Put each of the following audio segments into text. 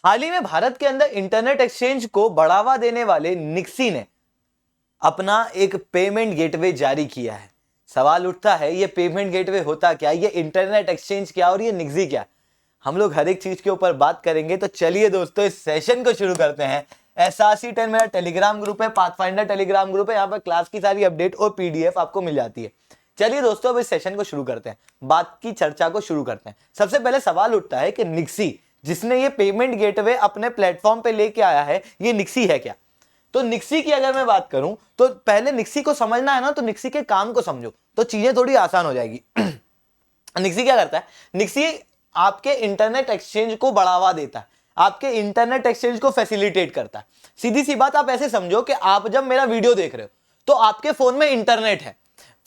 हाल ही में भारत के अंदर इंटरनेट एक्सचेंज को बढ़ावा देने वाले निक्सी ने अपना एक पेमेंट गेटवे जारी किया है। सवाल उठता है ये पेमेंट गेटवे होता क्या, ये इंटरनेट एक्सचेंज क्या और ये निक्सी क्या। हम लोग हर एक चीज के ऊपर बात करेंगे। तो चलिए दोस्तों इस सेशन को शुरू करते हैं। SRC10 मेरा टेलीग्राम ग्रुप है, पाथफाइंडर टेलीग्राम ग्रुप है, यहाँ पर क्लास की सारी अपडेट और PDF आपको मिल जाती है। चलिए दोस्तों अब इस सेशन को शुरू करते हैं, बात की चर्चा को शुरू करते हैं। सबसे पहले सवाल उठता है कि निक्सी जिसने ये पेमेंट गेटवे अपने प्लेटफॉर्म पे लेके आया है, ये निक्सी है क्या। तो निक्सी की अगर मैं बात करूं तो पहले निक्सी को समझना है ना, तो निक्सी के काम को समझो तो चीजें थोड़ी आसान हो जाएगी। निक्सी क्या करता है? निक्सी आपके इंटरनेट एक्सचेंज को बढ़ावा देता है, आपके इंटरनेट एक्सचेंज को फैसिलिटेट करता है। सीधी सी बात आप ऐसे समझो कि आप जब मेरा वीडियो देख रहे हो तो आपके फोन में इंटरनेट है।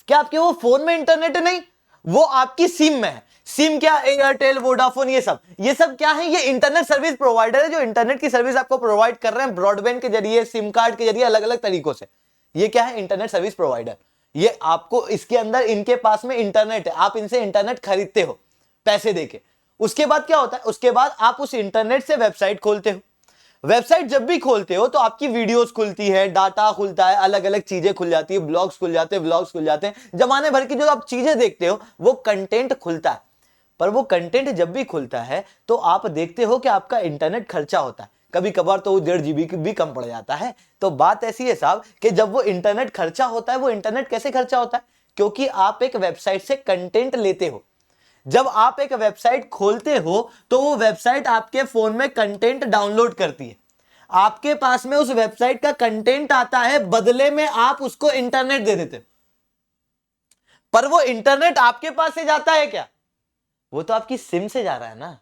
क्या आपके वो फोन में इंटरनेट है? नहीं, वो आपकी सिम में है। सिम क्या? एयरटेल, वोडाफोन, ये सब क्या है? ये इंटरनेट सर्विस प्रोवाइडर है जो इंटरनेट की सर्विस आपको प्रोवाइड कर रहे हैं ब्रॉडबैंड के जरिए, सिम कार्ड के जरिए, अलग अलग तरीकों से। ये क्या है? Internet service provider. ये आपको इसके अंदर इनके पास में इंटरनेट है, आप इनसे इंटरनेट खरीदते हो पैसे देके। उसके बाद क्या होता है? उसके बाद आप उस इंटरनेट से वेबसाइट खोलते हो। वेबसाइट जब भी खोलते हो तो आपकी वीडियोस खुलती है, डाटा खुलता है, अलग अलग चीजें खुल जाती है, ब्लॉग्स खुल जाते हैं, व्लॉग्स खुल जाते हैं, जमाने भर की जो आप चीजें देखते हो वो कंटेंट खुलता है। पर वो कंटेंट जब भी खुलता है तो आप देखते हो कि आपका इंटरनेट खर्चा होता है। कभी कभार तो वो 1.5 GB भी कम पड़ जाता है। तो बात ऐसी है साहब कि जब वो इंटरनेट खर्चा होता है, वो इंटरनेट कैसे खर्चा होता है? क्योंकि आप एक वेबसाइट से कंटेंट लेते हो। जब आप एक वेबसाइट खोलते हो तो वो वेबसाइट आपके फोन में कंटेंट डाउनलोड करती है, आपके पास में उस वेबसाइट का कंटेंट आता है, बदले में आप उसको इंटरनेट दे देते। पर वो इंटरनेट आपके पास से जाता है क्या? वो तो आपकी सिम से जा रहा है ना।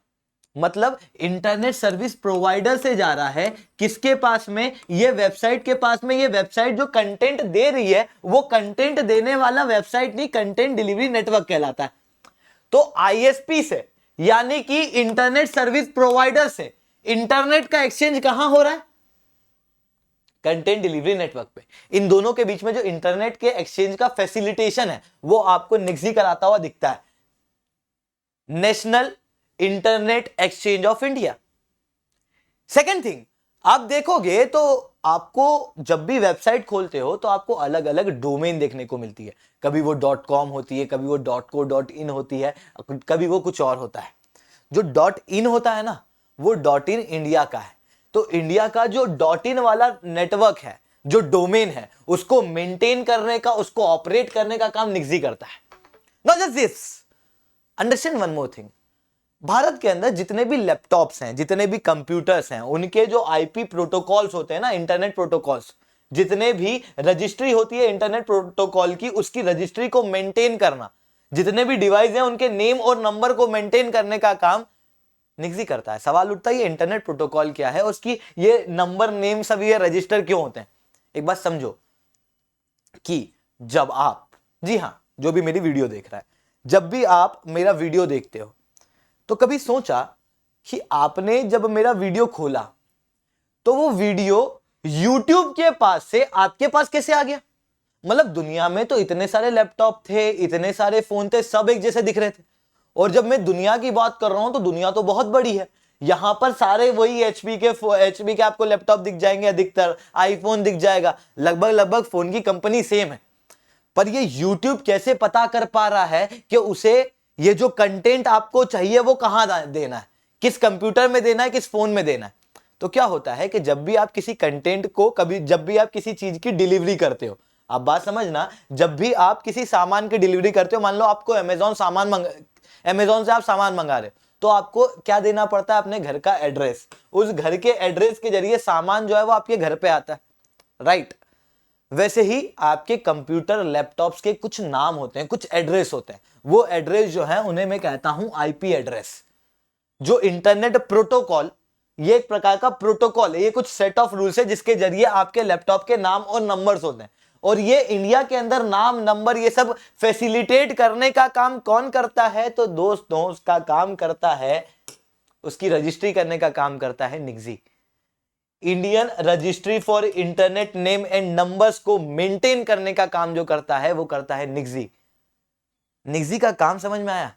मतलब इंटरनेट सर्विस प्रोवाइडर से जा रहा है। किसके पास में? ये वेबसाइट के पास में। ये वेबसाइट जो कंटेंट दे रही है वो कंटेंट देने वाला वेबसाइट नहीं, कंटेंट डिलीवरी नेटवर्क कहलाता है। तो ISP से यानी कि इंटरनेट सर्विस प्रोवाइडर से इंटरनेट का एक्सचेंज कहां हो रहा है? कंटेंट डिलीवरी नेटवर्क पे। इन दोनों के बीच में जो इंटरनेट के एक्सचेंज का फैसिलिटेशन है वो आपको निक्सी कराता हुआ दिखता है, national internet exchange of India. Second thing, आप देखोगे तो आपको जब भी वेबसाइट खोलते हो तो आपको अलग अलग डोमेन देखने को मिलती है। कभी वो .com होती है, कभी वो .co.in होती है, कभी वो कुछ और होता है। जो .in होता है ना, वो .in इंडिया का है। तो इंडिया का जो .in वाला नेटवर्क है, जो डोमेन है, उसको मेंटेन करने का, उसको ऑपरेट करने का काम निक्सी करता है। Not just this, understand one more thing. Bharat के अंदर जितने भी लैपटॉप्स हैं, जितने भी कंप्यूटर्स हैं, उनके जो IP प्रोटोकॉल्स होते हैं ना, इंटरनेट प्रोटोकॉल्स, जितने भी रजिस्ट्री होती है इंटरनेट प्रोटोकॉल की, उसकी रजिस्ट्री को मेंटेन करना, जितने भी डिवाइस हैं उनके नेम और नंबर को मेंटेन करने का काम निक्सी करता है। सवाल उठता है ये इंटरनेट प्रोटोकॉल क्या है, उसकी ये नंबर, नेम, सब ये रजिस्टर क्यों होते हैं? एक बात समझो कि जब आप, जी हां, जो भी मेरी वीडियो देख रहा है, जब भी आप मेरा वीडियो देखते हो तो कभी सोचा कि आपने जब मेरा वीडियो खोला तो वो वीडियो YouTube के पास से आपके पास कैसे आ गया? मतलब दुनिया में तो इतने सारे लैपटॉप थे, इतने सारे फोन थे, सब एक जैसे दिख रहे थे। और जब मैं दुनिया की बात कर रहा हूं तो दुनिया तो बहुत बड़ी है। यहां पर सारे वही HP के आपको लैपटॉप दिख जाएंगे, अधिकतर आईफोन दिख जाएगा, लगभग लगभग फोन की कंपनी सेम है। पर ये YouTube कैसे पता कर पा रहा है कि उसे ये जो कंटेंट आपको चाहिए वो कहां देना है, किस कंप्यूटर में देना है, किस फोन में देना है? तो क्या होता है कि जब भी आप किसी कंटेंट को, जब भी आप किसी चीज की डिलीवरी करते हो, आप बात समझना, जब भी आप किसी सामान की डिलीवरी करते हो, मान लो आपको अमेजोन से आप सामान मंगा रहे हो, तो आपको क्या देना पड़ता है? अपने घर का एड्रेस। उस घर के एड्रेस के जरिए सामान जो है वो आपके घर पे आता है, राइट? वैसे ही आपके कंप्यूटर, लैपटॉप्स के कुछ नाम होते हैं, कुछ एड्रेस होते हैं। वो एड्रेस जो है उन्हें मैं कहता हूं IP एड्रेस। जो इंटरनेट प्रोटोकॉल, ये एक प्रकार का प्रोटोकॉल है, ये कुछ सेट ऑफ रूल्स है जिसके जरिए आपके लैपटॉप के नाम और नंबर्स होते हैं। और ये इंडिया के अंदर नाम, नंबर, ये सब फैसिलिटेट करने का काम कौन करता है? तो दोस्तों उसका काम करता है, उसकी रजिस्ट्री करने का काम करता है NIXI. Indian registry for internet name and numbers को मेंटेन करने का काम जो करता है वो करता है निक्सी। निक्सी का काम समझ में आया?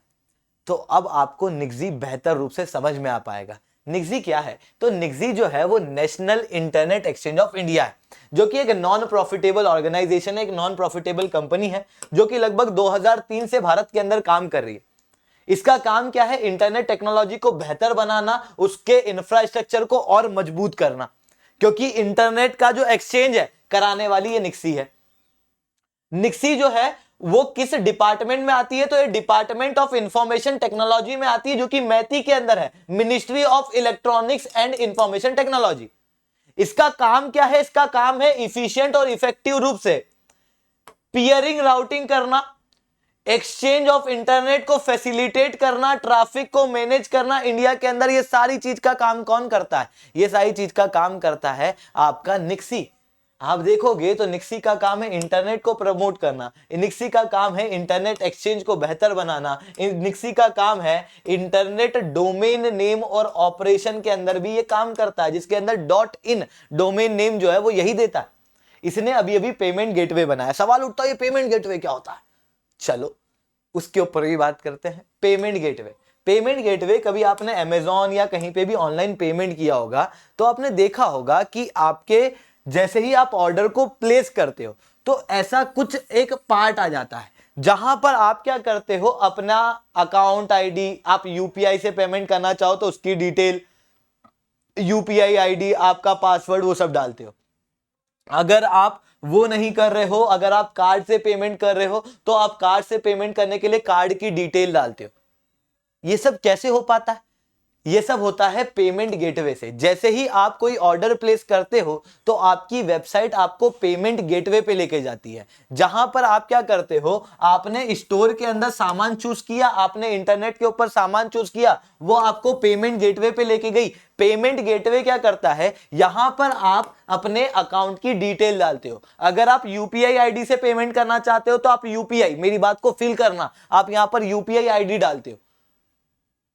तो अब आपको निक्सी बेहतर रूप से समझ में आ पाएगा निक्सी क्या है? तो निक्सी जो है वो national internet exchange of India है, जो कि एक नॉन प्रॉफिटेबल ऑर्गेनाइजेशन है, एक नॉन प्रॉफिटेबल कंपनी है, जो कि लगभग 2003 से भारत के अंदर काम कर रही है। इसका काम क्या है? इंटरनेट टेक्नोलॉजी को बेहतर बनाना, उसके इंफ्रास्ट्रक्चर को और मजबूत करना, क्योंकि इंटरनेट का जो एक्सचेंज है कराने वाली ये निक्सी है। निक्सी जो है वो किस डिपार्टमेंट में आती है? तो ये डिपार्टमेंट ऑफ इंफॉर्मेशन टेक्नोलॉजी में आती है, जो कि मैती के अंदर है, ministry of electronics and information technology. इसका काम क्या है? इसका काम है इफिशिएंट और इफेक्टिव रूप से पियरिंग राउटिंग करना, एक्सचेंज ऑफ इंटरनेट को फैसिलिटेट करना, ट्रैफिक को मैनेज करना इंडिया के अंदर। ये सारी चीज का काम कौन करता है? ये सारी चीज का काम करता है आपका निक्सी। आप देखोगे तो निक्सी का काम है इंटरनेट को प्रमोट करना, निक्सी का काम है इंटरनेट एक्सचेंज को बेहतर बनाना, निक्सी का काम है इंटरनेट डोमेन नेम और ऑपरेशन के अंदर भी ये काम करता है, जिसके अंदर .in डोमेन नेम जो है वो यही देता है। इसने अभी अभी पेमेंट गेटवे बनाया। सवाल उठता है ये पेमेंट गेटवे क्या होता है? चलो उसके ऊपर भी बात करते हैं। पेमेंट गेटवे, पेमेंट गेटवे, कभी आपने अमेजॉन या कहीं पे भी ऑनलाइन पेमेंट किया होगा तो आपने देखा होगा कि आपके जैसे ही आप ऑर्डर को प्लेस करते हो तो ऐसा कुछ एक पार्ट आ जाता है जहां पर आप क्या करते हो, अपना अकाउंट आईडी, आप यूपीआई से पेमेंट करना चाहो तो उसकी डिटेल, यूपीआई आईडी, आपका पासवर्ड, वो सब डालते हो। अगर आप वो नहीं कर रहे हो, अगर आप कार्ड से पेमेंट कर रहे हो तो आप कार्ड से पेमेंट करने के लिए कार्ड की डिटेल डालते हो। ये सब कैसे हो पाता है? ये सब होता है पेमेंट गेटवे से। जैसे ही आप कोई ऑर्डर प्लेस करते हो तो आपकी वेबसाइट आपको पेमेंट गेटवे पे लेके जाती है, जहां पर आप क्या करते हो, आपने स्टोर के अंदर सामान चूज किया, आपने इंटरनेट के ऊपर सामान चूज किया, वो आपको पेमेंट गेटवे पे लेके गई। पेमेंट गेटवे क्या करता है, यहां पर आप अपने अकाउंट की डिटेल डालते हो। अगर आप यूपीआई आईडी से पेमेंट करना चाहते हो तो आप यूपीआई, मेरी बात को फिल करना, आप यहां पर यूपीआई आईडी डालते हो।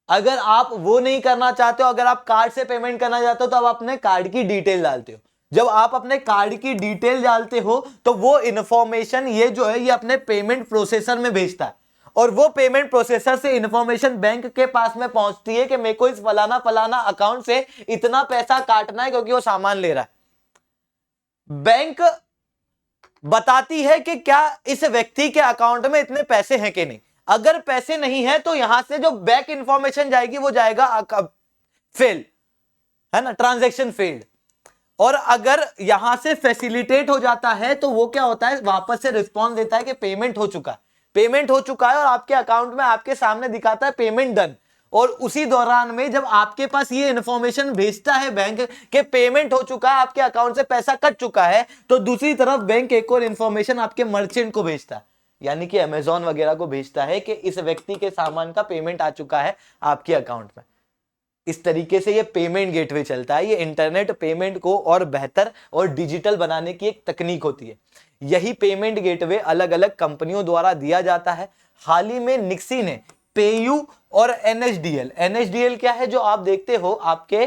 अगर आप वो नहीं करना चाहते हो, अगर आप कार्ड से पेमेंट करना चाहते हो तो आप अपने कार्ड की डिटेल डालते हो। जब आप अपने कार्ड की डिटेल डालते हो तो वो इंफॉर्मेशन ये जो है ये अपने पेमेंट प्रोसेसर में भेजता है, और वो पेमेंट प्रोसेसर से इंफॉर्मेशन बैंक के पास में पहुंचती है कि मेरे को इस फलाना फलाना अकाउंट से इतना पैसा काटना है क्योंकि वो सामान ले रहा है। बैंक बताती है कि क्या इस व्यक्ति के अकाउंट में इतने पैसे हैं कि नहीं। अगर पैसे नहीं है तो यहां से जो बैक इंफॉर्मेशन जाएगी वो जाएगा फेल, है ना, ट्रांजैक्शन फेल्ड। और अगर यहां से फैसिलिटेट हो जाता है तो वो क्या होता है, वापस से रिस्पॉन्स देता है कि पेमेंट हो चुका है, पेमेंट हो चुका है, और आपके अकाउंट में आपके सामने दिखाता है पेमेंट डन। और उसी दौरान में जब आपके पास ये इंफॉर्मेशन भेजता है बैंक के पेमेंट हो चुका है, आपके अकाउंट से पैसा कट चुका है, तो दूसरी तरफ बैंक एक और इंफॉर्मेशन आपके मर्चेंट को भेजता है, यानी कि अमेजॉन वगैरह को भेजता है कि इस व्यक्ति के सामान का पेमेंट आ चुका है आपके अकाउंट में। इस तरीके से ये पेमेंट गेटवे चलता है। ये इंटरनेट पेमेंट को और बेहतर और डिजिटल बनाने की एक तकनीक होती है। यही पेमेंट गेटवे अलग अलग कंपनियों द्वारा दिया जाता है। हाल ही में निक्सी ने पेयू और एनएसडीएल, एनएसडीएल क्या है, जो आप देखते हो आपके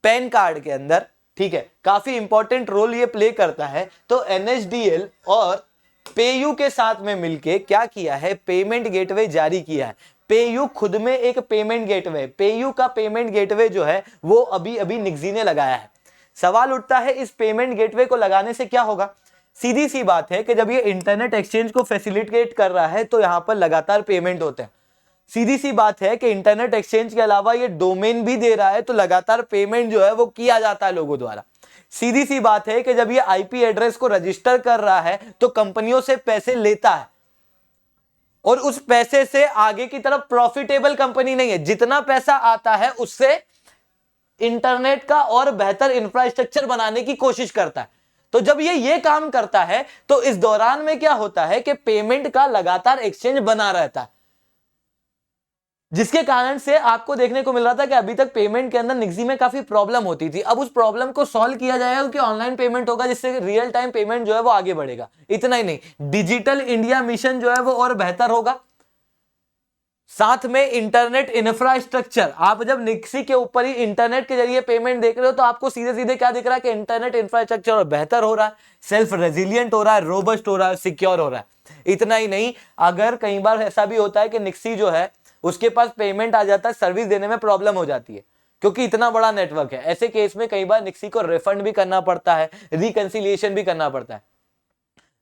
पैन कार्ड के अंदर, ठीक है, काफी इंपॉर्टेंट रोल ये प्ले करता है। तो एनएसडीएल और पेयू के साथ में मिलके क्या किया है, पेमेंट गेटवे जारी किया है। पेयू खुद में एक पेमेंट गेटवे, पेयू का पेमेंट गेटवे जो है वो अभी अभी निक्सी ने लगाया है। सवाल उठता है इस पेमेंट गेटवे को लगाने से क्या होगा। सीधी सी बात है कि जब ये इंटरनेट एक्सचेंज को फैसिलिटेट कर रहा है तो यहां पर लगातार पेमेंट होते हैं। सीधी सी बात है कि इंटरनेट एक्सचेंज के अलावा ये डोमेन भी दे रहा है तो लगातार पेमेंट जो है वो किया जाता है लोगों द्वारा। सीधी सी बात है कि जब ये आईपी एड्रेस को रजिस्टर कर रहा है तो कंपनियों से पैसे लेता है, और उस पैसे से आगे की तरफ प्रॉफिटेबल कंपनी नहीं है, जितना पैसा आता है उससे इंटरनेट का और बेहतर इंफ्रास्ट्रक्चर बनाने की कोशिश करता है। तो जब ये काम करता है तो इस दौरान में क्या होता है कि पेमेंट का लगातार एक्सचेंज बना रहता है, जिसके कारण से आपको देखने को मिल रहा था कि अभी तक पेमेंट के अंदर निक्सी में काफी प्रॉब्लम होती थी। अब उस प्रॉब्लम को सॉल्व किया जाएगा क्योंकि ऑनलाइन पेमेंट होगा, जिससे रियल टाइम पेमेंट जो है वो आगे बढ़ेगा। इतना ही नहीं, डिजिटल इंडिया मिशन जो है वो और बेहतर होगा। साथ में इंटरनेट इंफ्रास्ट्रक्चर, आप जब निक्सी के ऊपर ही इंटरनेट के जरिए पेमेंट देख रहे हो तो आपको सीधे सीधे क्या दिख रहा है कि इंटरनेट इंफ्रास्ट्रक्चर और बेहतर हो रहा है, सेल्फ रेजिलियंट हो रहा है, रोबस्ट हो रहा है, सिक्योर हो रहा है। इतना ही नहीं, अगर कई बार ऐसा भी होता है कि निक्सी जो है उसके पास पेमेंट आ जाता है, सर्विस देने में प्रॉब्लम हो जाती है, क्योंकि इतना बड़ा नेटवर्क है। ऐसे केस में कई बार निक्सी को रिफंड भी करना पड़ता है, रिकंसिलिएशन भी करना पड़ता है।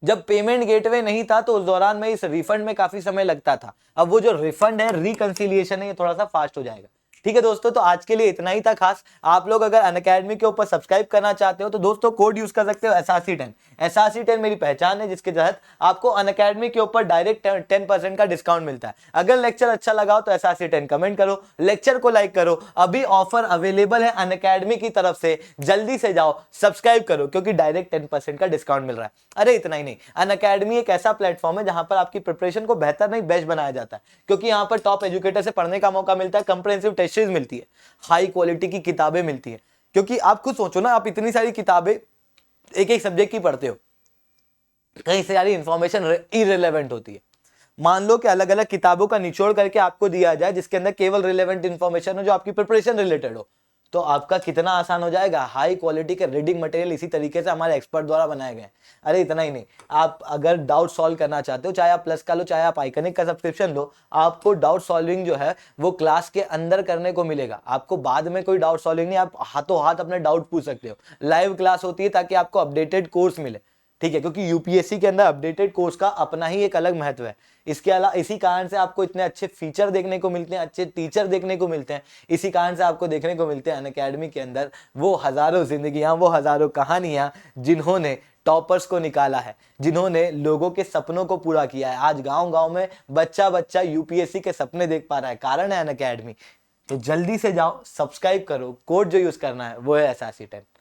जब पेमेंट गेटवे नहीं था तो उस दौरान में इस रिफंड में काफी समय लगता था। अब वो जो रिफंड है, रिकंसिलिएशन है, ये थोड़ा सा फास्ट हो जाएगा। ठीक है दोस्तों, तो आज के लिए इतना ही था खास। आप लोग अगर अनअकैडमी के ऊपर सब्सक्राइब करना चाहते हो तो दोस्तों कोड यूज कर सकते हो SRC10। SRC10 मेरी पहचान है, जिसके तहत आपको अनअकैडमी के ऊपर डायरेक्ट 10% का डिस्काउंट मिलता है। अगर लेक्चर अच्छा लगा हो तो SRC10 कमेंट करो, लेक्चर को लाइक करो। अभी ऑफर अवेलेबल है अनअकैडमी की तरफ से, जल्दी से जाओ सब्सक्राइब करो, क्योंकि डायरेक्ट 10% का डिस्काउंट मिल रहा है। अरे इतना ही नहीं, अनअकैडमी एक ऐसा प्लेटफॉर्म है जहां पर आपकी प्रिपरेशन को बेहतर नहीं बेस्ट बनाया जाता है, क्योंकि यहाँ पर टॉप एजुकेटर से पढ़ने का मौका मिलता है, कंप्रिहेंसिव टेस्ट सीरीज मिलती है, हाई क्वालिटी की किताबें मिलती है। क्योंकि आप खुद सोचो ना, आप इतनी सारी किताबें एक एक सब्जेक्ट की पढ़ते हो, कई सारी इंफॉर्मेशन इररिलेवेंट होती है। मान लो कि अलग अलग किताबों का निचोड़ करके आपको दिया जाए, जिसके अंदर केवल रिलेवेंट इंफॉर्मेशन हो जो आपकी प्रिपरेशन रिलेटेड हो, तो आपका कितना आसान हो जाएगा। हाई क्वालिटी के रीडिंग मटेरियल इसी तरीके से हमारे एक्सपर्ट द्वारा बनाए गए हैं। अरे इतना ही नहीं, आप अगर डाउट सॉल्व करना चाहते हो, चाहे आप प्लस का लो, चाहे आप आइकनिक का सब्सक्रिप्शन लो, आपको डाउट सॉल्विंग जो है वो क्लास के अंदर करने को मिलेगा। आपको बाद में कोई डाउट सॉल्विंग नहीं, आप हाथों हाथ अपने डाउट पूछ सकते हो। लाइव क्लास होती है ताकि आपको अपडेटेड कोर्स मिले। ठीक है, क्योंकि यूपीएससी के अंदर अपडेटेड कोर्स का अपना ही एक अलग महत्व है। इसके अलावा इसी कारण से आपको इतने अच्छे फीचर देखने को मिलते हैं, अच्छे टीचर देखने को मिलते हैं। इसी कारण से आपको देखने को मिलते हैं अनअकैडमी के अंदर वो हजारों जिंदगियां, वो हजारों कहानियां जिन्होंने टॉपर्स को निकाला है, जिन्होंने लोगों के सपनों को पूरा किया है। आज गांव गांव में बच्चा बच्चा यूपीएससी के सपने देख पा रहा है, कारण है अनअकैडमी। तो जल्दी से जाओ सब्सक्राइब करो, कोड जो यूज करना है वो है SRC10।